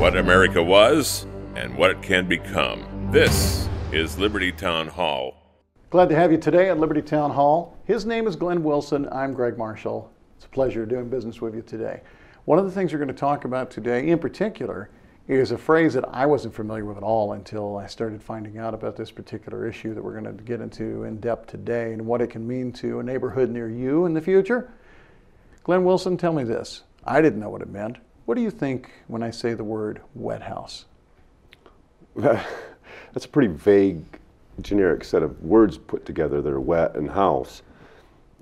what America was and what it can become. This is Liberty Town Hall. Glad to have you today at Liberty Town Hall. His name is Glenn Wilson. I'm Greg Marshall. It's a pleasure doing business with you today. One of the things we're going to talk about today in particular is a phrase that I wasn't familiar with at all until I started finding out about this particular issue that we're going to get into in depth today and what it can mean to a neighborhood near you in the future. Glenn Wilson, tell me this. I didn't know what it meant. What do you think when I say the word wet house? That's a pretty vague, generic set of words put together. They're wet and house.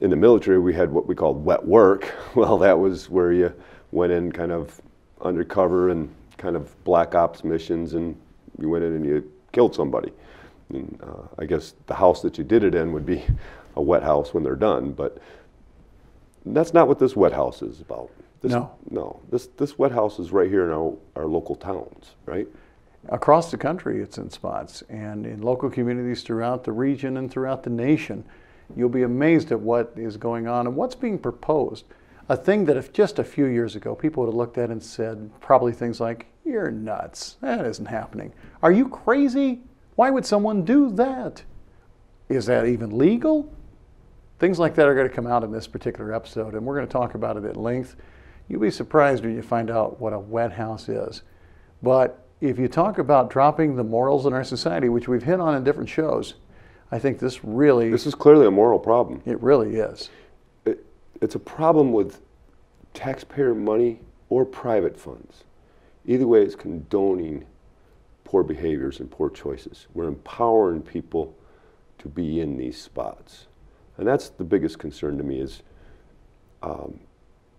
In the military, we had what we called wet work. Well, that was where you went in kind of undercover and kind of black ops missions, and you went in and you killed somebody. And, I guess the house that you did it in would be a wet house when they're done, but that's not what this wet house is about. This wet house is right here in our local towns, right? Across the country, it's in spots, and in local communities throughout the region and throughout the nation. You'll be amazed at what is going on and what's being proposed. A thing that if just a few years ago, people would have looked at and said probably things like, "You're nuts, that isn't happening. Are you crazy? Why would someone do that? Is that even legal?" Things like that are going to come out in this particular episode, and we're going to talk about it at length. You'll be surprised when you find out what a wet house is. But if you talk about dropping the morals in our society, which we've hit on in different shows, I think this is clearly a moral problem. It really is. It's a problem with taxpayer money or private funds. Either way, it's condoning poor behaviors and poor choices. We're empowering people to be in these spots. And that's the biggest concern to me is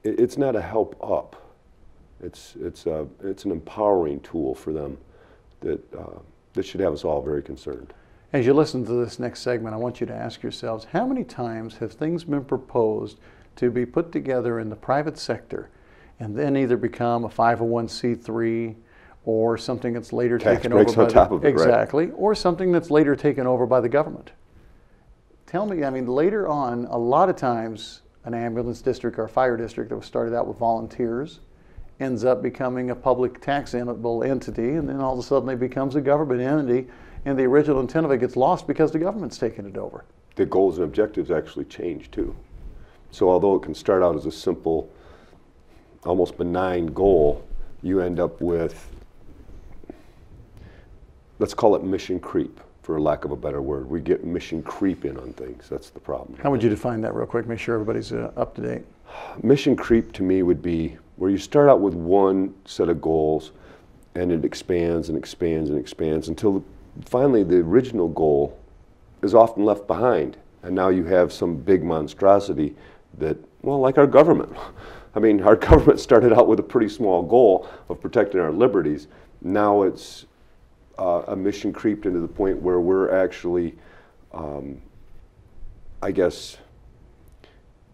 it's not a help up. It's an empowering tool for them that should have us all very concerned. As you listen to this next segment, I want you to ask yourselves, how many times have things been proposed to be put together in the private sector and then either become a 501c3 or something that's later taken over by or something that's later taken over by the government? Tell me, I mean, later on, a lot of times an ambulance district or a fire district that was started out with volunteers ends up becoming a public taxable entity, and then all of a sudden it becomes a government entity, and the original intent of it gets lost because the government's taken it over. The goals and objectives actually change too. So although it can start out as a simple, almost benign goal, you end up with, let's call it mission creep, for lack of a better word. We get mission creep in on things. That's the problem. How would you define that real quick? Make sure everybody's up to date. Mission creep to me would be where you start out with one set of goals and it expands and expands and expands until finally the original goal is often left behind. And now you have some big monstrosity that, well, like our government. I mean, our government started out with a pretty small goal of protecting our liberties. Now it's a mission creeped into the point where we're actually, I guess,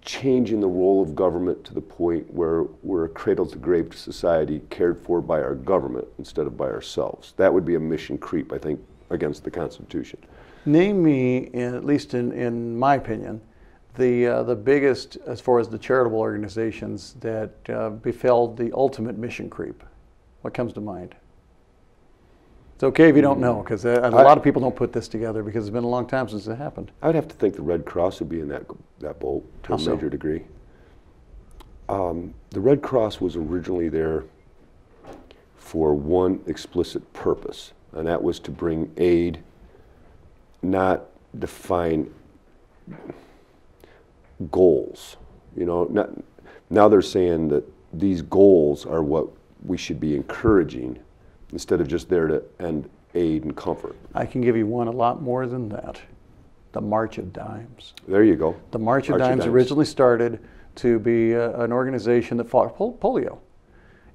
changing the role of government to the point where we're a cradle-to-grave society cared for by our government instead of by ourselves. That would be a mission creep, I think, against the Constitution. Name me, at least in my opinion, the biggest, as far as the charitable organizations that befell the ultimate mission creep. What comes to mind? It's okay if you don't know, because a lot of people don't put this together because it's been a long time since it happened. I'd have to think the Red Cross would be in that boat to a major degree. The Red Cross was originally there for one explicit purpose, and that was to bring aid, not define goals. You know, now they're saying that these goals are what we should be encouraging, instead of just there to end aid and comfort. I can give you one a lot more than that. The March of Dimes. There you go. The March of Dimes originally started to be an organization that fought polio.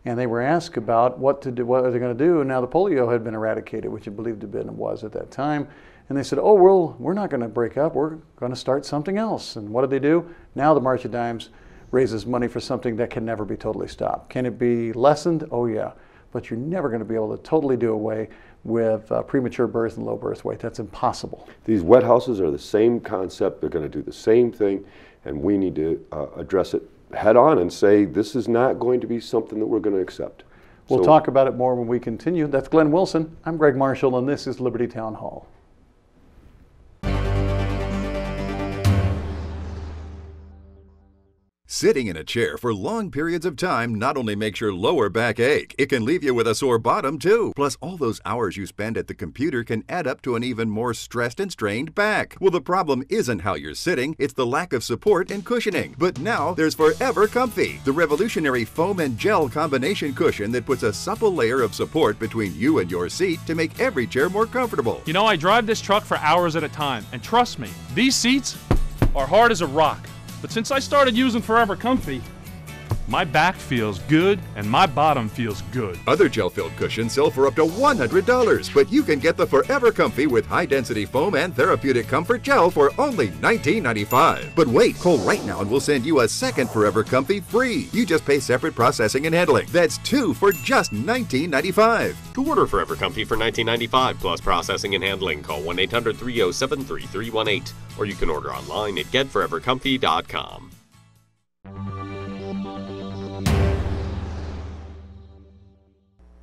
And they were asked about what to do, what are they going to do, and now the polio had been eradicated, which it believed to be and was at that time. And they said, oh, well, we're not going to break up, we're going to start something else. And what did they do? Now the March of Dimes raises money for something that can never be totally stopped. Can it be lessened? Oh, yeah. But you're never going to be able to totally do away with premature birth and low birth weight. That's impossible. These wet houses are the same concept. They're going to do the same thing, and we need to address it head on and say this is not going to be something that we're going to accept. We'll So- talk about it more when we continue. That's Glenn Wilson. I'm Greg Marshall, and this is Liberty Town Hall. Sitting in a chair for long periods of time not only makes your lower back ache, it can leave you with a sore bottom too. Plus, all those hours you spend at the computer can add up to an even more stressed and strained back. Well, the problem isn't how you're sitting, it's the lack of support and cushioning. But now there's Forever Comfy, the revolutionary foam and gel combination cushion that puts a supple layer of support between you and your seat to make every chair more comfortable. You know, I drive this truck for hours at a time, and trust me, these seats are hard as a rock. But since I started using Forever Comfy, my back feels good and my bottom feels good. Other gel-filled cushions sell for up to $100, but you can get the Forever Comfy with high-density foam and therapeutic comfort gel for only $19.95. But wait, call right now and we'll send you a second Forever Comfy free. You just pay separate processing and handling. That's 2 for just $19.95. To order Forever Comfy for $19.95 plus processing and handling, call 1-800-307-3318, or you can order online at getforevercomfy.com.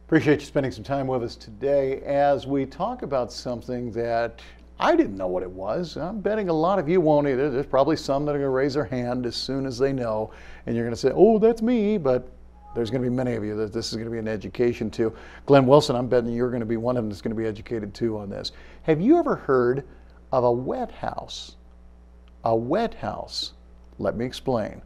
Appreciate you spending some time with us today as we talk about something that I didn't know what it was. I'm betting a lot of you won't either. There's probably some that are going to raise their hand as soon as they know, and you're going to say, oh, that's me, but there's going to be many of you that this is going to be an education to. Glenn Wilson, I'm betting you're going to be one of them that's going to be educated too on this. Have you ever heard of a wet house? A wet house. Let me explain.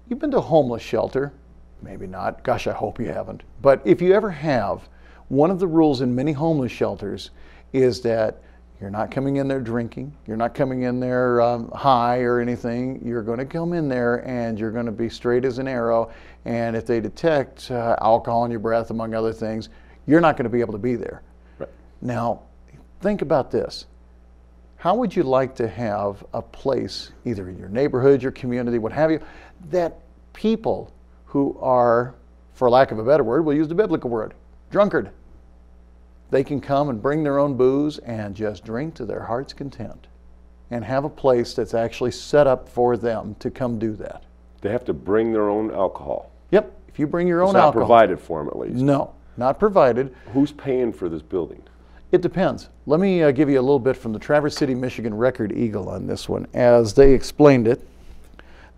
You've been to a homeless shelter. Maybe not. Gosh, I hope you haven't. But if you ever have, one of the rules in many homeless shelters is that you're not coming in there drinking. You're not coming in there high or anything. You're going to come in there and you're going to be straight as an arrow. And if they detect alcohol in your breath, among other things, you're not going to be able to be there. Right. Now, think about this. How would you like to have a place, either in your neighborhood, your community, what have you, that people who are, for lack of a better word, we'll use the biblical word, drunkard. They can come and bring their own booze and just drink to their heart's content and have a place that's actually set up for them to come do that. They have to bring their own alcohol. Yep, if you bring your own It's not alcohol. provided for them, at least. No, not provided. Who's paying for this building? It depends. Let me give you a little bit from the Traverse City, Michigan Record Eagle on this one. As they explained it,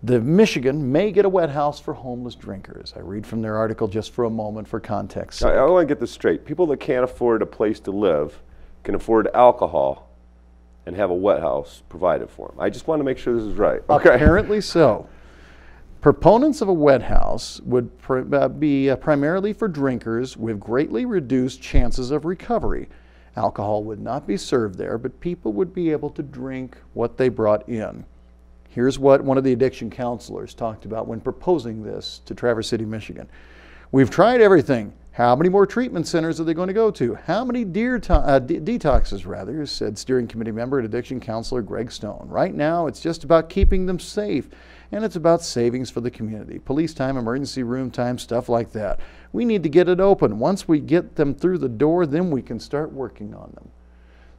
the Michigan may get a wet house for homeless drinkers. I read from their article just for a moment for context. I want to get this straight. People that can't afford a place to live can afford alcohol and have a wet house provided for them. I just want to make sure this is right. Okay. Apparently so. Proponents of a wet house would be primarily for drinkers with greatly reduced chances of recovery. Alcohol would not be served there, but people would be able to drink what they brought in. Here's what one of the addiction counselors talked about when proposing this to Traverse City, Michigan. We've tried everything. How many more treatment centers are they going to go to? How many detoxes, rather, said steering committee member and addiction counselor Greg Stone. Right now, it's just about keeping them safe, and it's about savings for the community. Police time, emergency room time, stuff like that. We need to get it open. Once we get them through the door, then we can start working on them.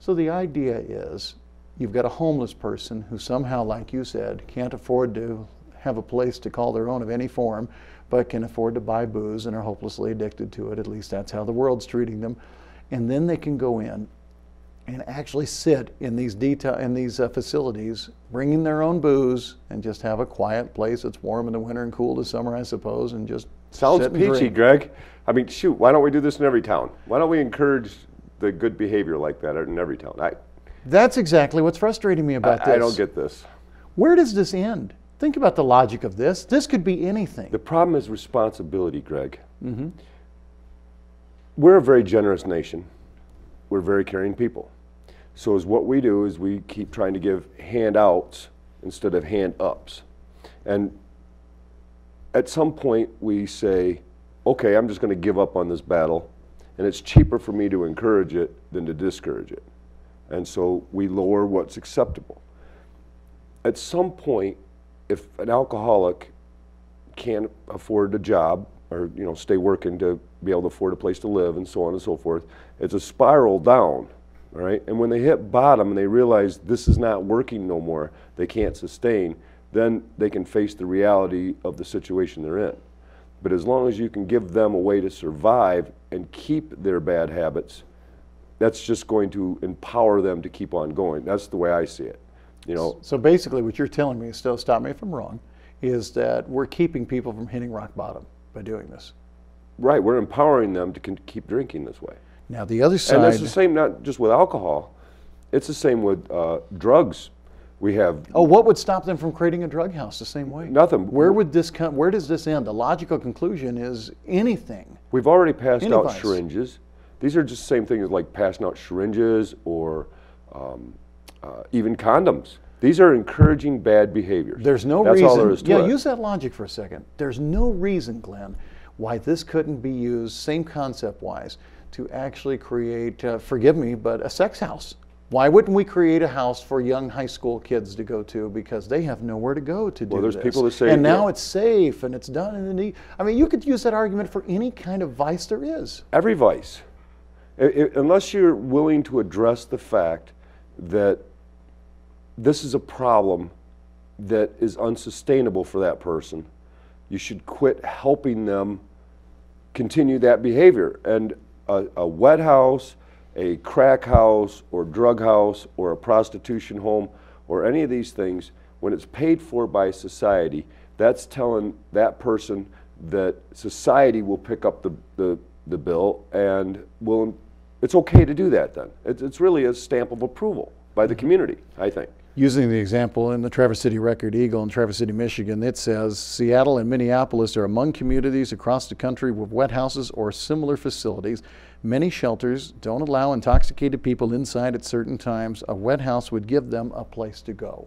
So the idea is, you've got a homeless person who somehow, like you said, can't afford to have a place to call their own of any form, but can afford to buy booze and are hopelessly addicted to it. At least that's how the world's treating them. And then they can go in and actually sit in these facilities, bringing their own booze, and just have a quiet place that's warm in the winter and cool in the summer, I suppose, and just Sounds sit and peachy, drink. Greg. I mean, shoot, why don't we do this in every town? Why don't we encourage the good behavior like that in every town? That's exactly what's frustrating me about this. I don't get this. Where does this end? Think about the logic of this. This could be anything. The problem is responsibility, Greg. Mm-hmm. We're a very generous nation. We're very caring people. So is what we do is we keep trying to give handouts instead of hand-ups. And at some point we say, okay, I'm just going to give up on this battle, and it's cheaper for me to encourage it than to discourage it. And so we lower what's acceptable. At some point, if an alcoholic can't afford a job or stay working to be able to afford a place to live and so on and so forth, it's a spiral down, all right? And when they hit bottom and they realize this is not working no more, they can't sustain, then they can face the reality of the situation they're in. But as long as you can give them a way to survive and keep their bad habits, that's just going to empower them to keep on going. That's the way I see it. You know. So basically what you're telling me, still stop me if I'm wrong, is that we're keeping people from hitting rock bottom by doing this. Right, we're empowering them to keep drinking this way. Now the other side... And that's the same not just with alcohol, it's the same with drugs. We have... Oh, what would stop them from creating a drug house the same way? Nothing. Where would this come, where does this end? The logical conclusion is anything. We've already passed Any out vice. syringes. These are just the same thing as like passing out syringes or even condoms. These are encouraging bad behaviors. There's no That's reason... all there is to it. use that logic for a second. There's no reason, Glenn, why this couldn't be used, same concept-wise, to actually create, forgive me, but a sex house. Why wouldn't we create a house for young high school kids to go to because they have nowhere to go to do there's this? people that say... And now it's safe and it's done in the... I mean, you could use that argument for any kind of vice there is. Every vice. Unless you're willing to address the fact that this is a problem that is unsustainable for that person, you should quit helping them continue that behavior. And a wet house, a crack house, or drug house, or a prostitution home, or any of these things, when it's paid for by society, that's telling that person that society will pick up the bill and will, it's okay to do that then. It's really a stamp of approval by the community, I think. Using the example in the Traverse City Record Eagle in Traverse City, Michigan, it says, Seattle and Minneapolis are among communities across the country with wet houses or similar facilities. Many shelters don't allow intoxicated people inside at certain times. A wet house would give them a place to go.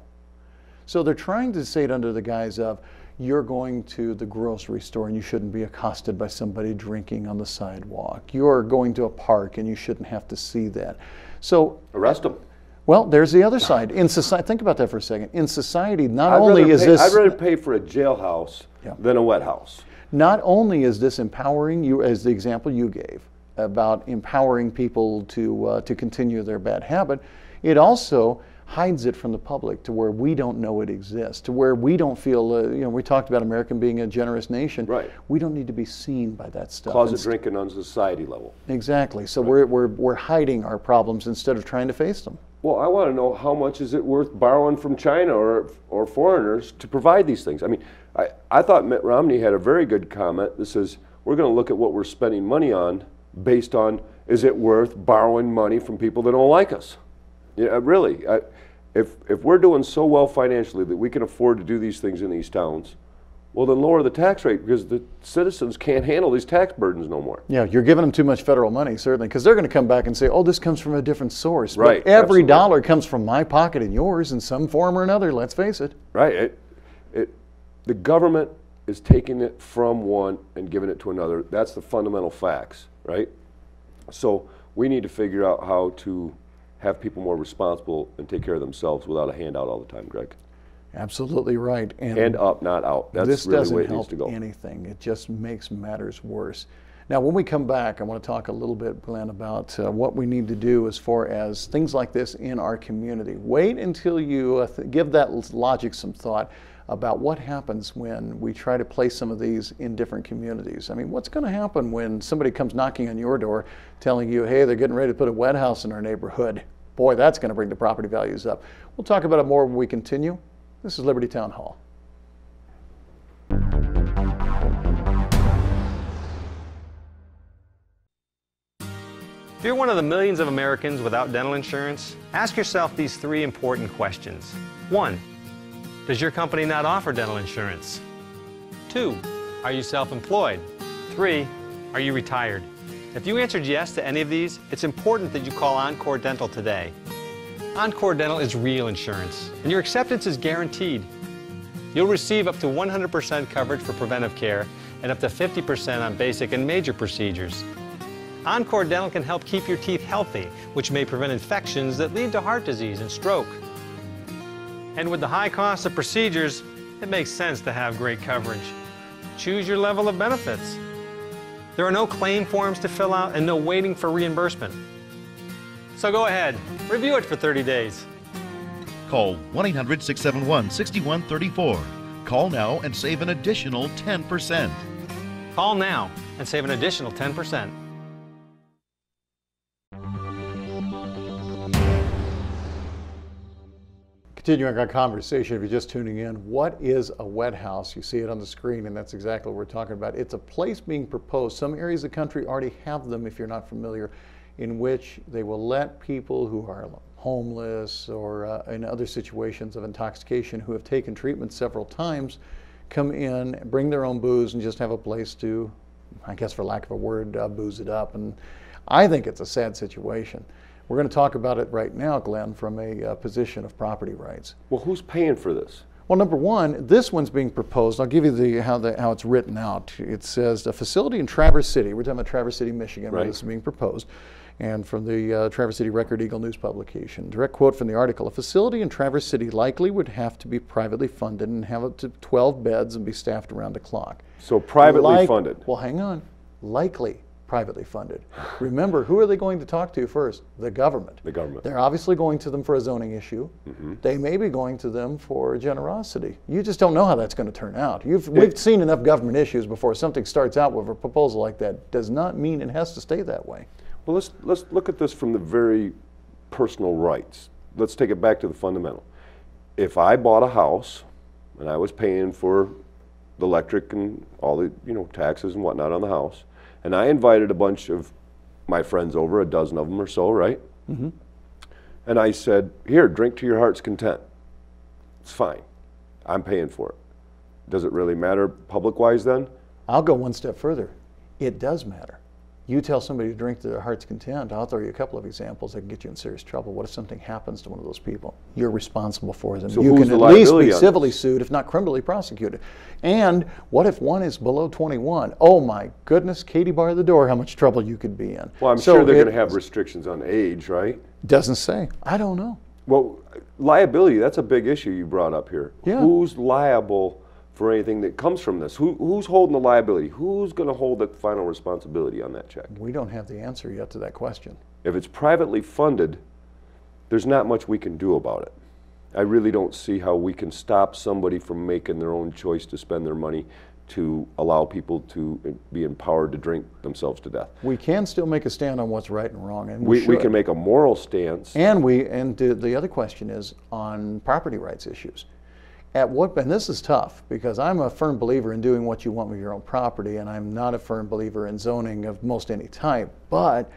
So they're trying to say it under the guise of, you're going to the grocery store and you shouldn't be accosted by somebody drinking on the sidewalk. You're going to a park and you shouldn't have to see that. So Arrest them. well, there's the other side. In society, think about that for a second. In society, not only is this... I'd rather pay for a jailhouse than a wet house. Not only is this empowering you, as the example you gave, about empowering people to continue their bad habit, it also hides it from the public to where we don't know it exists, to where we don't feel, we talked about America being a generous nation. Right. We don't need to be seen by that stuff. Closet drinking on society level. Exactly. So we're hiding our problems instead of trying to face them. Well, I want to know how much is it worth borrowing from China or foreigners to provide these things. I mean, I thought Mitt Romney had a very good comment that says we're going to look at what we're spending money on based on, is it worth borrowing money from people that don't like us? Yeah, really. If we're doing so well financially that we can afford to do these things in these towns, well, then lower the tax rate because the citizens can't handle these tax burdens no more. Yeah, you're giving them too much federal money, certainly, because they're going to come back and say, oh, this comes from a different source. Right. But every Absolutely. dollar comes from my pocket and yours in some form or another, let's face it. Right. The government is taking it from one and giving it to another. That's the fundamental facts, right? So we need to figure out how to have people more responsible and take care of themselves without a handout all the time, Greg. Absolutely right. And Hand up, not out. That's this really the doesn't way it needs help to go. anything. It just makes matters worse. Now, when we come back, I want to talk a little bit, Glenn, about what we need to do as far as things like this in our community. Wait until you give that logic some thought about what happens when we try to place some of these in different communities. I mean, what's going to happen when somebody comes knocking on your door telling you, hey, they're getting ready to put a wet house in our neighborhood? Boy, that's going to bring the property values up. We'll talk about it more when we continue. This is Liberty Town Hall. If you're one of the millions of Americans without dental insurance, ask yourself these three important questions. 1, does your company not offer dental insurance? 2, are you self-employed? 3, are you retired? If you answered yes to any of these, it's important that you call Encore Dental today. Encore Dental is real insurance, and your acceptance is guaranteed. You'll receive up to 100% coverage for preventive care and up to 50% on basic and major procedures. Encore Dental can help keep your teeth healthy, which may prevent infections that lead to heart disease and stroke. And with the high cost of procedures, it makes sense to have great coverage. Choose your level of benefits. There are no claim forms to fill out and no waiting for reimbursement. So go ahead, review it for 30 days. Call 1-800-671-6134. Call now and save an additional 10%. Call now and save an additional 10%. Continuing our conversation, if you're just tuning in, what is a wet house? You see it on the screen, and that's exactly what we're talking about. It's a place being proposed. Some areas of the country already have them, if you're not familiar, in which they will let people who are homeless or in other situations of intoxication who have taken treatment several times come in, bring their own booze, and just have a place to, I guess for lack of a word, booze it up. And I think it's a sad situation. We're going to talk about it right now, Glenn, from a position of property rights. Well, who's paying for this? Well, number one, this one's being proposed. I'll give you how it's written out. It says a facility in Traverse City. We're talking about Traverse City, Michigan, where this is being proposed. And from the Traverse City Record Eagle news publication. Direct quote from the article: a facility in Traverse City likely would have to be privately funded and have up to 12 beds and be staffed around the clock. So privately funded. Well, hang on. Likely privately funded. Remember, who are they going to talk to first? The government. The government. They're obviously going to them for a zoning issue. Mm-hmm. They may be going to them for generosity. You just don't know how that's going to turn out. We've seen enough government issues before something starts out with a proposal like that. Does not mean it has to stay that way. Well, let's look at this from the very personal rights. Let's take it back to the fundamental. If I bought a house and I was paying for the electric and all the taxes and whatnot on the house, and I invited a bunch of my friends over, a dozen of them or so, right? Mm-hmm. And I said, here, drink to your heart's content. It's fine. I'm paying for it. Does it really matter public-wise then? I'll go one step further. It does matter. You tell somebody to drink to their heart's content, I'll throw you a couple of examples that can get you in serious trouble. What if something happens to one of those people? You're responsible for them. So you who's can the at least liability be on civilly this? sued, if not criminally prosecuted. And what if one is below 21? Oh my goodness, Katie bar the door, how much trouble you could be in. Well, I'm sure they're going to have restrictions on age, right? Doesn't say. I don't know. Well, liability, that's a big issue you brought up here. Yeah. Who's liable for anything that comes from this? Who's holding the liability? Who's going to hold the final responsibility on that check? We don't have the answer yet to that question. If it's privately funded, there's not much we can do about it. I really don't see how we can stop somebody from making their own choice to spend their money to allow people to be empowered to drink themselves to death. We can still make a stand on what's right and wrong, and We should. can make a moral stance. And the other question is on property rights issues. And this is tough because I'm a firm believer in doing what you want with your own property, and I'm not a firm believer in zoning of most any type. But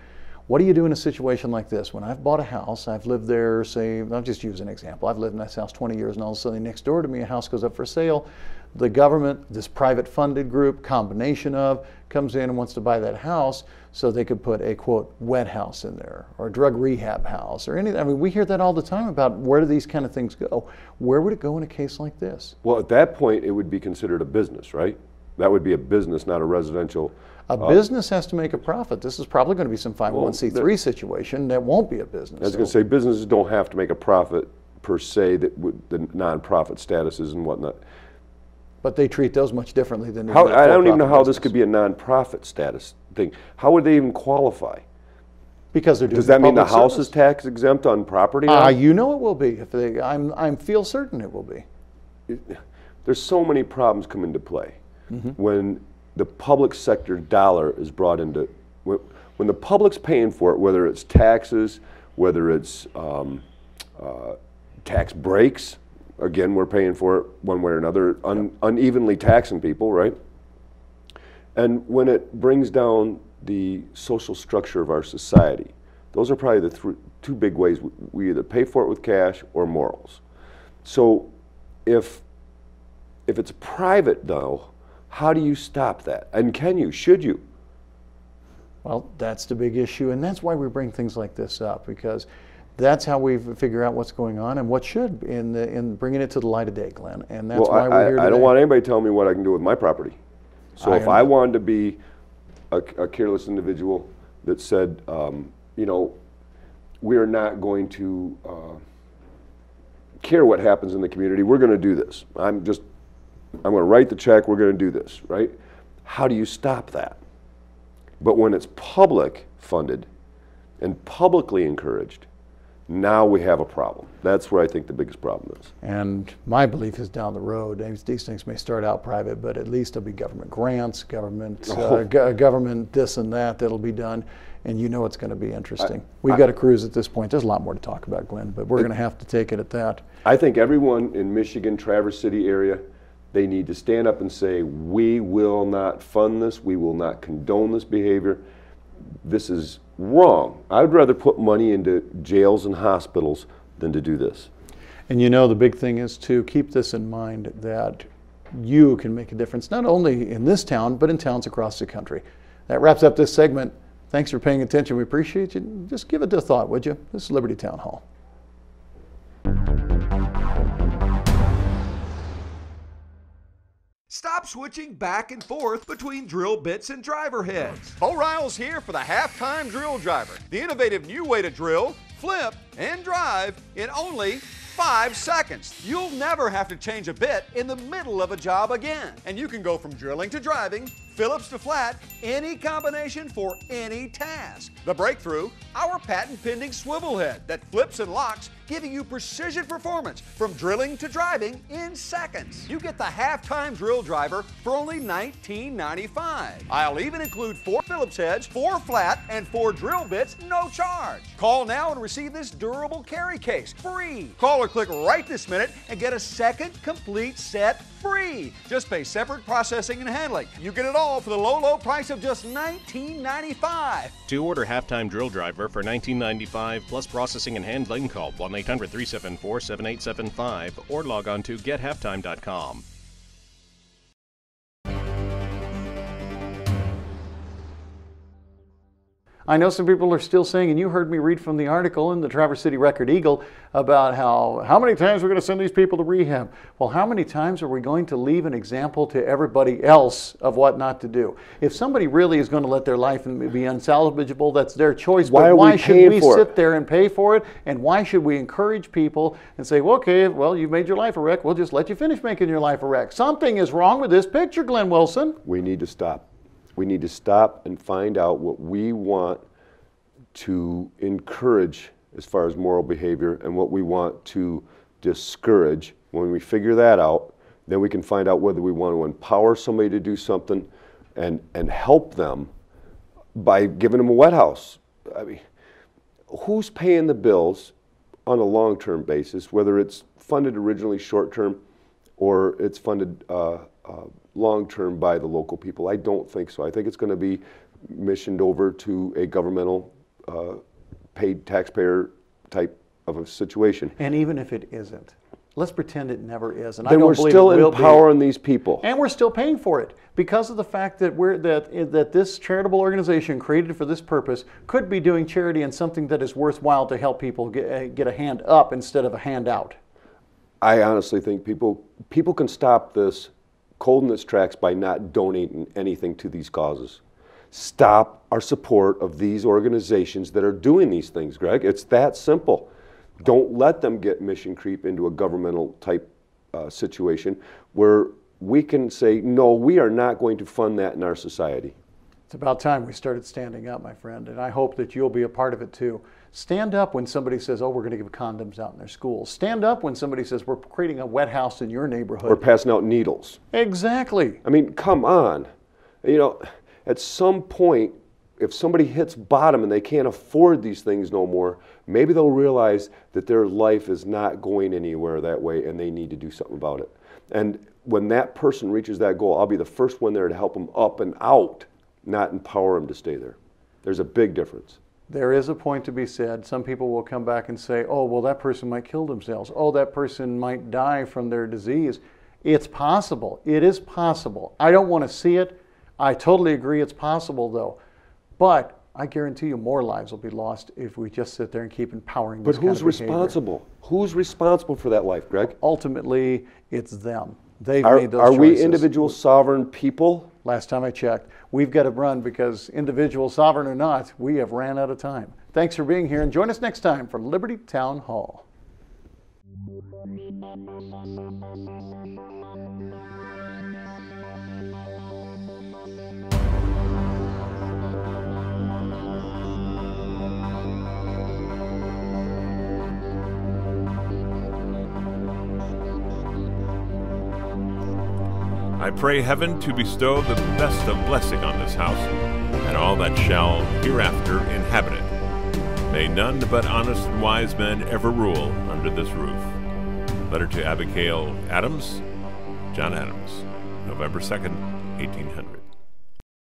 what do you do in a situation like this? When I've bought a house, I've lived there, say, I'll just use an example. I've lived in this house 20 years, and all of a sudden next door to me, a house goes up for sale. The government, this private funded group, combination of, comes in and wants to buy that house so they could put a, quote, wet house in there, or a drug rehab house, or anything. I mean, we hear that all the time about where do these kind of things go. Where would it go in a case like this? Well, at that point, it would be considered a business, right? That would be a business, not a residential. A business has to make a profit. This is probably going to be some 501c3 situation that won't be a business. I was going to say, businesses don't have to make a profit per se, that with the nonprofit statuses and whatnot. But they treat those much differently than I don't even know how this could be a nonprofit status thing. How would they even qualify? Because they're doing. Does that mean the public house service. is tax exempt on property? You know it will be. If they, I feel certain it will be. There's so many problems come into play Mm-hmm. when the public sector dollar is brought into, when the public's paying for it, whether it's taxes, whether it's tax breaks. Again, we're paying for it one way or another, unevenly taxing people, right? And when it brings down the social structure of our society, those are probably the two big ways we either pay for it with cash or morals. So if it's private, though, how do you stop that? And can you? Should you? Well, that's the big issue, and that's why we bring things like this up, because that's how we figure out what's going on and what should in bringing it to the light of day, Glenn. And that's why we're here today. I don't want anybody telling me what I can do with my property. So if I wanted to be a careless individual that said, we are not going to care what happens in the community, we're going to do this. I'm going to write the check, we're going to do this, right? How do you stop that? But when it's public funded and publicly encouraged, now we have a problem. That's where I think the biggest problem is. And my belief is down the road, these things may start out private, but at least there'll be government grants, government this and that that'll be done. And you know it's going to be interesting. We've got a cruise at this point. There's a lot more to talk about, Glenn, but we're going to have to take it at that. I think everyone in Michigan, Traverse City area, they need to stand up and say, we will not fund this, we will not condone this behavior. This is wrong. I would rather put money into jails and hospitals than to do this. And you know the big thing is to keep this in mind, that you can make a difference, not only in this town, but in towns across the country. That wraps up this segment. Thanks for paying attention. We appreciate you. Just give it a thought, would you? This is Liberty Town Hall. Stop switching back and forth between drill bits and driver heads. Bo Riles here for the Halftime Drill Driver, the innovative new way to drill, flip, and drive in only 5 seconds. You'll never have to change a bit in the middle of a job again. And you can go from drilling to driving, Phillips to flat, any combination for any task. The breakthrough, our patent-pending swivel head that flips and locks, giving you precision performance from drilling to driving in seconds. You get the Halftime Drill Driver for only $19.95. I'll even include 4 Phillips heads, 4 flat, and 4 drill bits, no charge. Call now and receive this durable carry case free. Call or click right this minute and get a second complete set free. Just pay separate processing and handling. You get it all for the low, low price of just $19.95. To order Halftime Drill Driver for $19.95 plus processing and handling, call 1-800-374-7875 or log on to gethalftime.com. I know some people are still saying, and you heard me read from the article in the Traverse City Record-Eagle about how many times we're going to send these people to rehab. Well, how many times are we going to leave an example to everybody else of what not to do? If somebody really is going to let their life be unsalvageable, that's their choice. But why should we sit there and pay for it? And why should we encourage people and say, well, okay, well, you've made your life a wreck. We'll just let you finish making your life a wreck. Something is wrong with this picture, Glenn Wilson. We need to stop. We need to stop and find out what we want to encourage as far as moral behavior and what we want to discourage. When we figure that out, then we can find out whether we want to empower somebody to do something and help them by giving them a wet house. I mean, who's paying the bills on a long-term basis, whether it's funded originally short-term or it's funded long-term by the local people? I don't think so. I think it's going to be missioned over to a governmental paid taxpayer type of a situation. And even if it isn't, let's pretend it never is. And then we're still empowering these people. And we're still paying for it because of the fact that that this charitable organization created for this purpose could be doing charity and something that is worthwhile to help people get a hand up instead of a hand out. I honestly think people can stop this cold in its tracks by not donating anything to these causes. Stop our support of these organizations that are doing these things, Greg. It's that simple. Don't let them get mission creep into a governmental type situation where we can say, no, we are not going to fund that in our society. It's about time we started standing up, my friend, and I hope that you'll be a part of it too. Stand up when somebody says, oh, we're going to give condoms out in their schools. Stand up when somebody says, we're creating a wet house in your neighborhood. We're passing out needles. Exactly. I mean, come on. You know, at some point, if somebody hits bottom and they can't afford these things no more, maybe they'll realize that their life is not going anywhere that way and they need to do something about it. And when that person reaches that goal, I'll be the first one there to help them up and out, not empower them to stay there. There's a big difference. There is a point to be said. Some people will come back and say, oh, well, that person might kill themselves. Oh, that person might die from their disease. It's possible. It is possible. I don't want to see it. I totally agree it's possible, though. But I guarantee you more lives will be lost if we just sit there and keep empowering this kind of behavior. But who's responsible? Who's responsible for that life, Greg? Ultimately, it's them. They've made those choices. Are we individual sovereign people? Last time I checked. We've got to run because individual sovereign or not, we have ran out of time. Thanks for being here and join us next time for Liberty Town Hall. I pray heaven to bestow the best of blessing on this house, and all that shall hereafter inhabit it. May none but honest and wise men ever rule under this roof. Letter to Abigail Adams, John Adams, November 2nd, 1800.